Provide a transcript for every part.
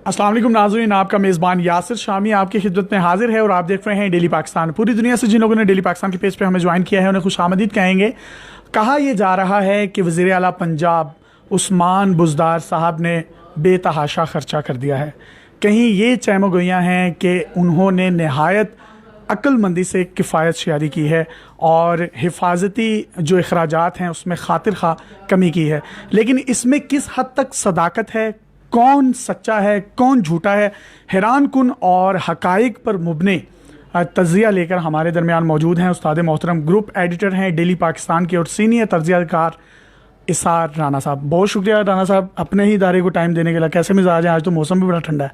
अस्सलाम वालेकुम नाज़रीन, आपका मेज़बान यासिर शामी आपकी खिदमत में हाजिर है और आप देख रहे हैं डेली पाकिस्तान। पूरी दुनिया से जिन लोगों ने डेली पाकिस्तान के पेज पे हमें ज्वाइन किया है उन्हें खुशामदीद कहेंगे। कहा यह जा रहा है कि वज़ीर आला पंजाब उस्मान बुज़दार साहब ने बेतहाशा खर्चा कर दिया है। कहीं ये चहमगोइयाँ हैं कि उन्होंने नहायत अक्लमंदी से किफ़ायत शेयारी की है और हिफाजती जो अखराजात हैं उसमें खातिर खा कमी की है। लेकिन इसमें किस हद तक सदाकत है, कौन सच्चा है कौन झूठा है, हैरान कुन और हकाइक पर मुबनी तज्जिया लेकर हमारे दरमियान मौजूद हैं उस्ताद मोहतरम, ग्रुप एडिटर हैं डेली पाकिस्तान के और सीनियर तज्जियाकार इसार राना साहब। बहुत शुक्रिया राना साहब अपने ही इदारे को टाइम देने के लिए। कैसे मिजाज है? आज तो मौसम भी बड़ा ठंडा है।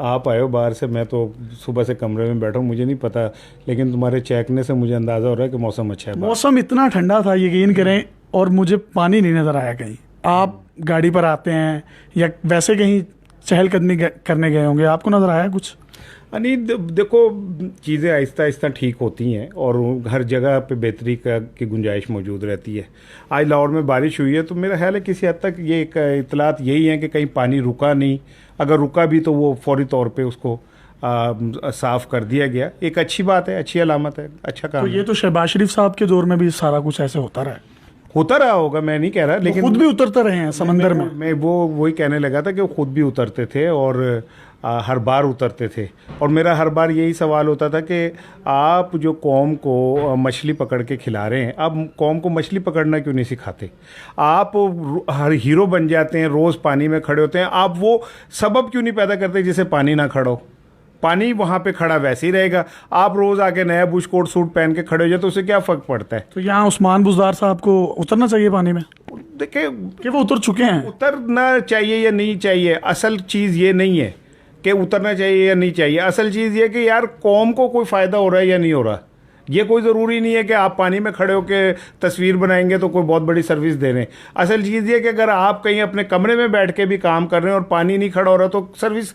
आप आए हो बाहर से, मैं तो सुबह से कमरे में बैठा हूँ, मुझे नहीं पता, लेकिन तुम्हारे चेकने से मुझे अंदाज़ा हो रहा है कि मौसम अच्छा है। मौसम इतना ठंडा था यकीन करें, और मुझे पानी नहीं नज़र आया कहीं। आप गाड़ी पर आते हैं या वैसे कहीं चहलकदमी करने गए होंगे, आपको नज़र आया कुछ? नहीं, देखो चीज़ें आहिस्ता आहिस्ता ठीक होती हैं और हर जगह पे बेहतरी की गुंजाइश मौजूद रहती है। आज लाहौर में बारिश हुई है तो मेरा ख्याल है किसी हद तक ये एक इतलात यही है कि कहीं पानी रुका नहीं, अगर रुका भी तो वो फौरी तौर पे उसको साफ़ कर दिया गया। एक अच्छी बात है, अच्छी अलामत है, अच्छा काम। तो ये तो शहबाज शरीफ साहब के दौर में भी सारा कुछ ऐसे होता रहा होगा, मैं नहीं कह रहा, लेकिन खुद भी उतरते रहे हैं समंदर में। मैं वही कहने लगा था कि वो खुद भी उतरते थे और हर बार उतरते थे। और मेरा हर बार यही सवाल होता था कि आप जो कौम को मछली पकड़ के खिला रहे हैं, आप कौम को मछली पकड़ना क्यों नहीं सिखाते? आप हर हीरो बन जाते हैं, रोज़ पानी में खड़े होते हैं, आप वो सबब क्यों नहीं पैदा करते जिससे पानी ना खड़ा हो? पानी वहाँ पे खड़ा वैसे ही रहेगा। आप रोज़ आके नया बुश कोट सूट पहन के खड़े हो जाए तो उससे क्या फ़र्क पड़ता है? तो यहाँ उस्मान बुज़दार साहब को उतरना चाहिए पानी में? देखिए कि वो उतर चुके हैं। उतरना चाहिए या नहीं चाहिए, असल चीज़ ये नहीं है कि उतरना चाहिए या नहीं चाहिए। असल चीज़ ये कि यार कौम को कोई फ़ायदा हो रहा है या नहीं हो रहा। ये कोई ज़रूरी नहीं है कि आप पानी में खड़े होकर तस्वीर बनाएंगे तो कोई बहुत बड़ी सर्विस दे रहे हैं। असल चीज़ ये कि अगर आप कहीं अपने कमरे में बैठ के भी काम कर रहे हैं और पानी नहीं खड़ा हो रहा तो सर्विस,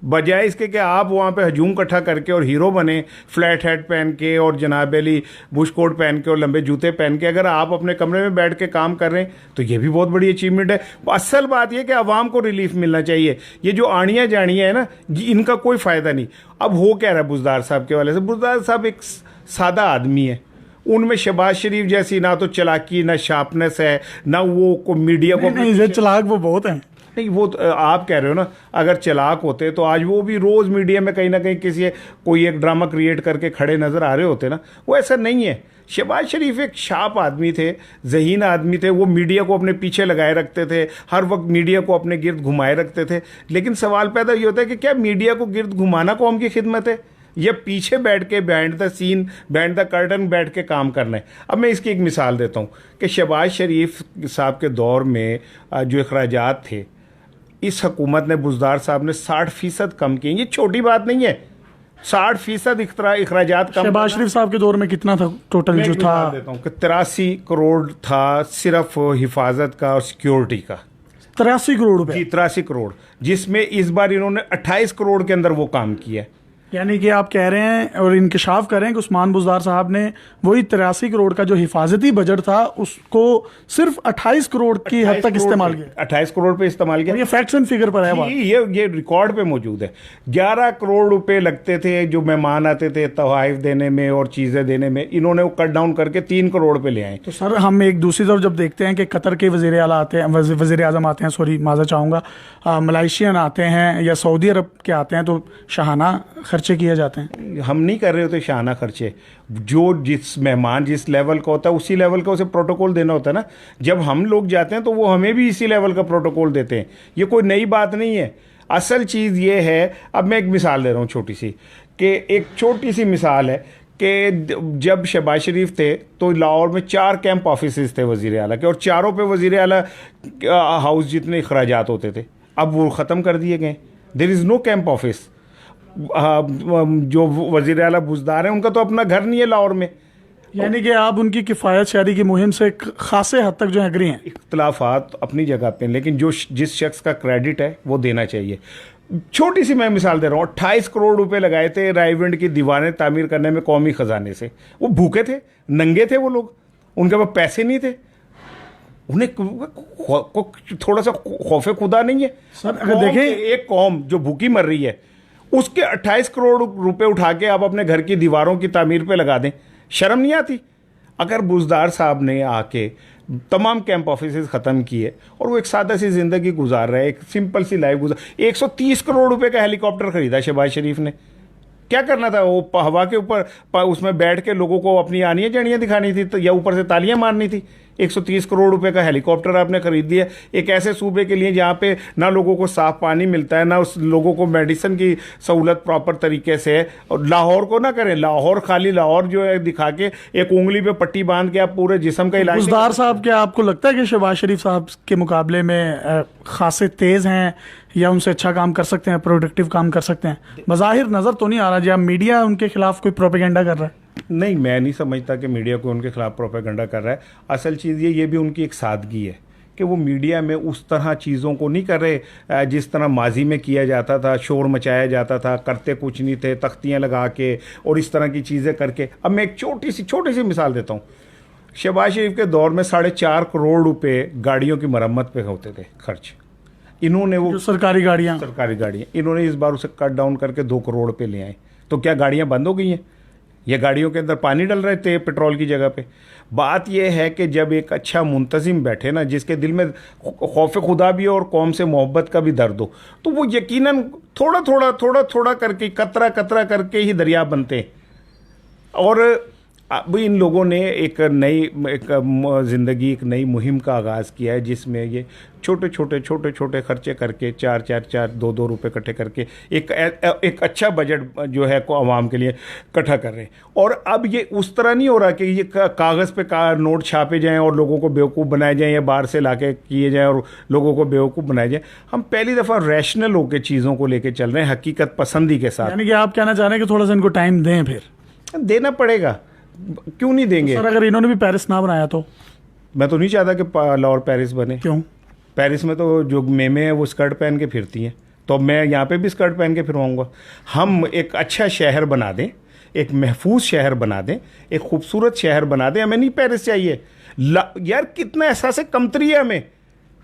बजाय इसके कि आप वहाँ पे हजूम इकट्ठा करके और हीरो बने फ्लैट हेड पहन के और जनाब अली बुश कोट पहन के और लंबे जूते पहन के, अगर आप अपने कमरे में बैठ के काम कर रहे हैं तो ये भी बहुत बड़ी अचीवमेंट है। असल बात यह कि आवाम को रिलीफ मिलना चाहिए। ये जो आड़ियाँ जाड़ियाँ है ना, इनका कोई फ़ायदा नहीं। अब हो क्या रहा है बुज़दार साहब के वाले से? बुज़दार साहब एक सादा आदमी है, उनमें शहबाज शरीफ जैसी ना तो चलाकी ना शार्पनेस है, ना वो को मीडिया को नहीं, चलाक वो बहुत हैं। नहीं, वो आप कह रहे हो ना, अगर चलाक होते तो आज वो भी रोज़ मीडिया में कहीं ना कहीं किसी कोई एक ड्रामा क्रिएट करके खड़े नज़र आ रहे होते ना। वो ऐसा नहीं है। शहबाज शरीफ एक शार्प आदमी थे, ज़हीन आदमी थे, वो मीडिया को अपने पीछे लगाए रखते थे, हर वक्त मीडिया को अपने गिर्द घुमाए रखते थे। लेकिन सवाल पैदा ये होता है कि क्या मीडिया को गिर्द घुमाना कौम की खिदमत है या पीछे बैठ के behind the scene behind the curtain बैठ के काम करना है? अब मैं इसकी एक मिसाल देता हूँ कि शहबाज शरीफ साहब के दौर में जो अखराजात थे, इस हुकूमत ने बुज़दार साहब ने 60% कम किए। ये छोटी बात नहीं है, 60% अखराजात कम। शहबाज शरीफ साहब के दौर में कितना था टोटल जो था? देता हूँ कि 83 करोड़ था सिर्फ हिफाजत का और सिक्योरिटी का। 83 करोड़ रुपए? 83 करोड़, जिसमें इस बार इन्होंने 28 करोड़ के अंदर वो काम किया। यानी कि आप कह रहे हैं और इंकशाफ कर रहे हैं कि उस्मान बुज़दार साहब ने वही 83 करोड़ का जो हिफाजती बजट था उसको सिर्फ 28 करोड़ की हद तक इस्तेमाल किया। 28 करोड़ पे इस्तेमाल किया। ये फैक्ट्स एंड फिगर पर है। ये रिकॉर्ड पे मौजूद है। 11 करोड़ रुपए लगते थे जो मेहमान आते थे तोहफ़ देने में और चीज़ें देने में, इन्होंने वो कट डाउन करके 3 करोड़ पे ले आए। तो सर हम एक दूसरी तरफ जब देखते हैं कि कतर के वज़ीर आला आते हैं, वज़ीर आज़म आते हैं, सॉरी माज़ा चाहूँगा, मलाइशियन आते हैं या सऊदी अरब के आते हैं तो शाहाना खर्चे किए जाते हैं। हम नहीं कर रहे होते शाहाना खर्चे। जो जिस मेहमान जिस लेवल का होता है उसी लेवल का उसे प्रोटोकॉल देना होता है ना। जब हम लोग जाते हैं तो वो हमें भी इसी लेवल का प्रोटोकॉल देते हैं। ये कोई नई बात नहीं है। असल चीज़ ये है, अब मैं एक मिसाल दे रहा हूँ छोटी सी, कि एक छोटी सी मिसाल है कि जब शहबाज शरीफ थे तो लाहौर में 4 कैंप ऑफिस थे वज़ीर आला के, और चारों पे वज़ीर आला हाउस जितने अखराजात होते थे अब वो ख़त्म कर दिए गए। There is no camp office. जो वज़ीर आला बुज़दार हैं उनका तो अपना घर नहीं है लाहौर में। यानी कि आप उनकी किफ़ायत शहरी की मुहिम से खासे हद तक जो है एग्री हैं। इख्तलाफात अपनी जगह पे, लेकिन जो जिस शख्स का क्रेडिट है वो देना चाहिए। छोटी सी मैं मिसाल दे रहा हूँ, 28 करोड़ रुपए लगाए थे रायविंड की दीवारें तामीर करने में कौमी ख़जाने से। वो भूखे थे, नंगे थे वो लोग, उनके पास पैसे नहीं थे। उन्हें थोड़ा सा खौफ खुदा नहीं है? सर अगर देखें, एक कौम जो भूखी मर रही है उसके 28 करोड़ रुपए उठा के आप अपने घर की दीवारों की तामीर पे लगा दें, शर्म नहीं आती? अगर बुजदार साहब ने आके तमाम कैंप ऑफिस ख़त्म किए और वो एक सादा सी ज़िंदगी गुजार रहे, एक सिंपल सी लाइफ गुजार, 130 करोड़ रुपए का हेलीकॉप्टर खरीदा शहबाज शरीफ ने, क्या करना था? वो हवा के ऊपर उसमें बैठ के लोगों को अपनी आनियाँ जड़ियाँ दिखानी थी तो, या ऊपर से तालियां मारनी थी? 130 करोड़ रुपए का हेलीकॉप्टर आपने खरीद दिया एक ऐसे सूबे के लिए जहाँ पे ना लोगों को साफ पानी मिलता है, ना उस लोगों को मेडिसिन की सहूलत प्रॉपर तरीके से है। और लाहौर को ना करें, लाहौर खाली लाहौर जो है दिखा के एक उंगली पे पट्टी बांध के आप पूरे जिस्म का इलाज। बुजदार साहब, क्या आपको लगता है कि शहबाज शरीफ साहब के मुकाबले में खासे तेज हैं या उनसे अच्छा काम कर सकते हैं, प्रोडक्टिव काम कर सकते हैं? बज़ाहिर नज़र तो नहीं आ रहा जब मीडिया उनके खिलाफ कोई प्रोपेगेंडा कर रहा है। नहीं, मैं नहीं समझता कि मीडिया को उनके खिलाफ प्रोपेगेंडा कर रहा है। असल चीज़ ये भी उनकी एक सादगी है कि वो मीडिया में उस तरह चीज़ों को नहीं कर रहे जिस तरह माजी में किया जाता था, शोर मचाया जाता था, करते कुछ नहीं थे, तख्तियाँ लगा के और इस तरह की चीज़ें करके। अब मैं एक छोटी सी मिसाल देता हूँ। शहबाज शरीफ के दौर में 4.5 करोड़ रुपए गाड़ियों की मरम्मत पे होते थे खर्च। इन्होंने वो सरकारी गाड़ियाँ इन्होंने इस बार उसे कट डाउन करके 2 करोड़ पे ले आए। तो क्या गाड़ियाँ बंद हो गई हैं? ये गाड़ियों के अंदर पानी डल रहे थे पेट्रोल की जगह पे। बात यह है कि जब एक अच्छा मुंतजिम बैठे ना, जिसके दिल में खौफ खुदा भी हो और कौम से मोहब्बत का भी दर्द हो, तो वो यकीनन थोड़ा करके, कतरा करके ही दरिया बनते हैं। और अब इन लोगों ने एक ज़िंदगी, एक नई मुहिम का आगाज़ किया है जिसमें ये छोटे खर्चे करके 4 2 रुपए इकट्ठे करके एक अच्छा बजट जो है को आवाम के लिए इकट्ठा कर रहे हैं। और अब ये उस तरह नहीं हो रहा कि ये कागज़ पे नोट छापे जाएं और लोगों को बेवकूफ़ बनाए जाएं या बाहर से लाके किए जाएं और लोगों को बेवकूफ़ बनाए जाएं। हम पहली दफ़ा रैशनल होकर चीज़ों को लेके चल रहे हैं, हकीकत पसंदी के साथ। यानी कि आप कहना चाह रहे हैं कि थोड़ा सा इनको टाइम दें? फिर देना पड़ेगा, क्यों नहीं देंगे? सर अगर इन्होंने भी पेरिस ना बनाया तो? मैं तो नहीं चाहता कि लाहौर पेरिस बने। क्यों? पेरिस में तो जो मेमे हैं वो स्कर्ट पहन के फिरती हैं, तो मैं यहाँ पे भी स्कर्ट पहन के फिरवाऊँगा। हम एक अच्छा शहर बना दें, एक महफूज शहर बना दें, एक खूबसूरत शहर बना दें। हमें नहीं पेरिस चाहिए। यार कितना एहसास कमतरी है हमें,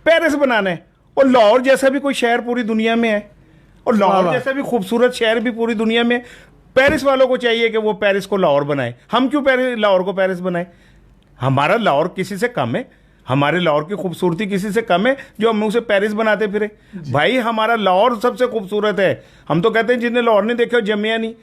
पेरिस बनाना है। और लाहौर जैसा भी कोई शहर पूरी दुनिया में है, और लाहौर जैसा भी खूबसूरत शहर भी पूरी दुनिया में। पेरिस वालों को चाहिए कि वो पेरिस को लाहौर बनाए। हम क्यों लाहौर को पेरिस बनाए? हमारा लाहौर किसी से कम है? हमारे लाहौर की खूबसूरती किसी से कम है जो हम उसे पेरिस बनाते फिरे? भाई हमारा लाहौर सबसे खूबसूरत है। हम तो कहते हैं जिसने लाहौर नहीं देखा जमिया नहीं।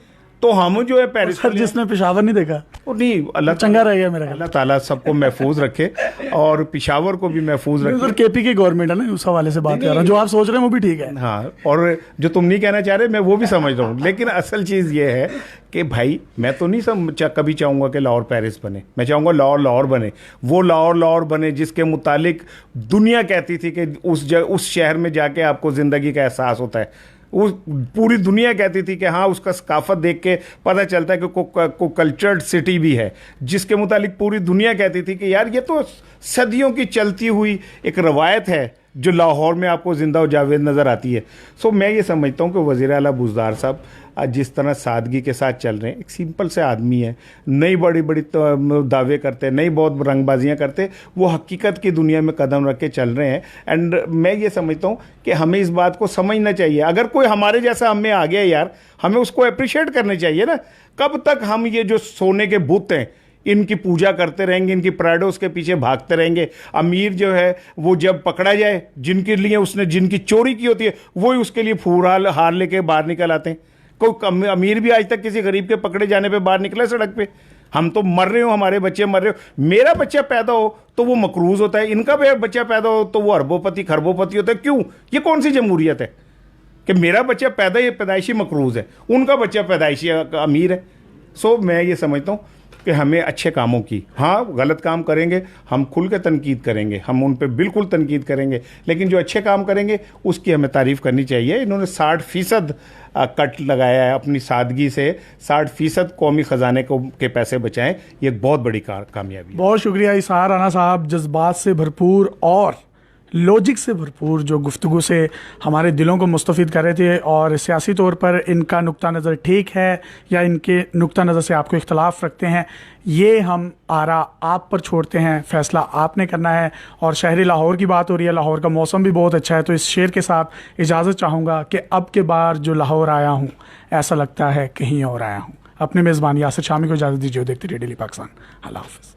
तो हम जो है पेरिस, सर जिसने पेशावर नहीं देखा वो नहीं, अल्लाह चंगा रह गया मेरा। अल्लाह ताला सबको महफूज रखे और पेशावर को भी महफूज रखे। सर केपी की गवर्नमेंट है ना, उस हवाले से बात कर रहा हूँ। जो आप सोच रहे हैं वो भी ठीक है। हाँ, और जो तुम नहीं कहना चाह रहे मैं वो भी समझ रहा हूँ। लेकिन असल चीज़ ये है कि भाई मैं तो नहीं कभी चाहूँगा कि लाहौर पेरिस बने। मैं चाहूँगा लाहौर बने। वो लाहौर बने जिसके मुतालिक दुनिया कहती थी कि उस शहर में जाके आपको ज़िंदगी का एहसास होता है। वो पूरी दुनिया कहती थी कि हाँ, उसका सकाफत देख के पता चलता है कि को कल्चर्ड सिटी भी है, जिसके मुतालिक पूरी दुनिया कहती थी कि यार ये तो सदियों की चलती हुई एक रवायत है जो लाहौर में आपको जिंदा और जावेद नज़र आती है। सो मैं ये समझता हूँ कि वज़ीर आला बुज़दार साहब आज जिस तरह सादगी के साथ चल रहे हैं, एक सिंपल से आदमी है, नई बड़ी दावे करते, नई बहुत रंगबाजियाँ करते, वो हकीकत की दुनिया में कदम रख के चल रहे हैं। एंड मैं ये समझता हूँ कि हमें इस बात को समझना चाहिए। अगर कोई हमारे जैसा हम में आ गया यार, हमें उसको अप्रिशिएट करना चाहिए ना। कब तक हम ये जो सोने के बुत हैं इनकी पूजा करते रहेंगे, इनकी प्राइडोस के पीछे भागते रहेंगे? अमीर जो है वो जब पकड़ा जाए, जिनके लिए उसने जिनकी चोरी की होती है वही उसके लिए फूल हार लेके बाहर निकल आते हैं। कोई अमीर भी आज तक किसी गरीब के पकड़े जाने पे बाहर निकला सड़क पे? हम तो मर रहे हो, हमारे बच्चे मर रहे हो। मेरा बच्चा पैदा हो तो वो मकरूज होता है, इनका बच्चा पैदा हो तो वो अरबोपति खरबोपति होता है। क्यों? ये कौन सी जमहूरियत है कि मेरा बच्चा पैदाइशी मकरूज है, उनका बच्चा पैदाइशी अमीर है? सो मैं ये समझता हूँ कि हमें अच्छे कामों की, हाँ गलत काम करेंगे हम खुल के तनकीद करेंगे, हम उन पे बिल्कुल तनकीद करेंगे, लेकिन जो अच्छे काम करेंगे उसकी हमें तारीफ़ करनी चाहिए। इन्होंने 60% कट लगाया है अपनी सादगी से, 60% कौमी ख़जाने के पैसे बचाएं। ये एक बहुत बड़ी कामयाबी है। बहुत शुक्रिया इसार राना साहब, जज्बात से भरपूर और लॉजिक से भरपूर जो गुफ्तगू से हमारे दिलों को मुस्तफ़िद कर रहे थे, और सियासी तौर पर इनका नुक्ता नज़र ठीक है या इनके नुक्ता नज़र से आपको इख्तलाफ रखते हैं, ये हम आरा आप पर छोड़ते हैं, फ़ैसला आपने करना है। और शहरी लाहौर की बात हो रही है, लाहौर का मौसम भी बहुत अच्छा है, तो इस शेर के साथ इजाज़त चाहूँगा कि अब के बार जो लाहौर आया हूँ ऐसा लगता है कहीं और आया हूँ। अपने मेज़बान यासिर शामी को इजाज़त दीजिए। देखते रहिए डेली पाकिस्तान। अल्लाह हाफ़िज़।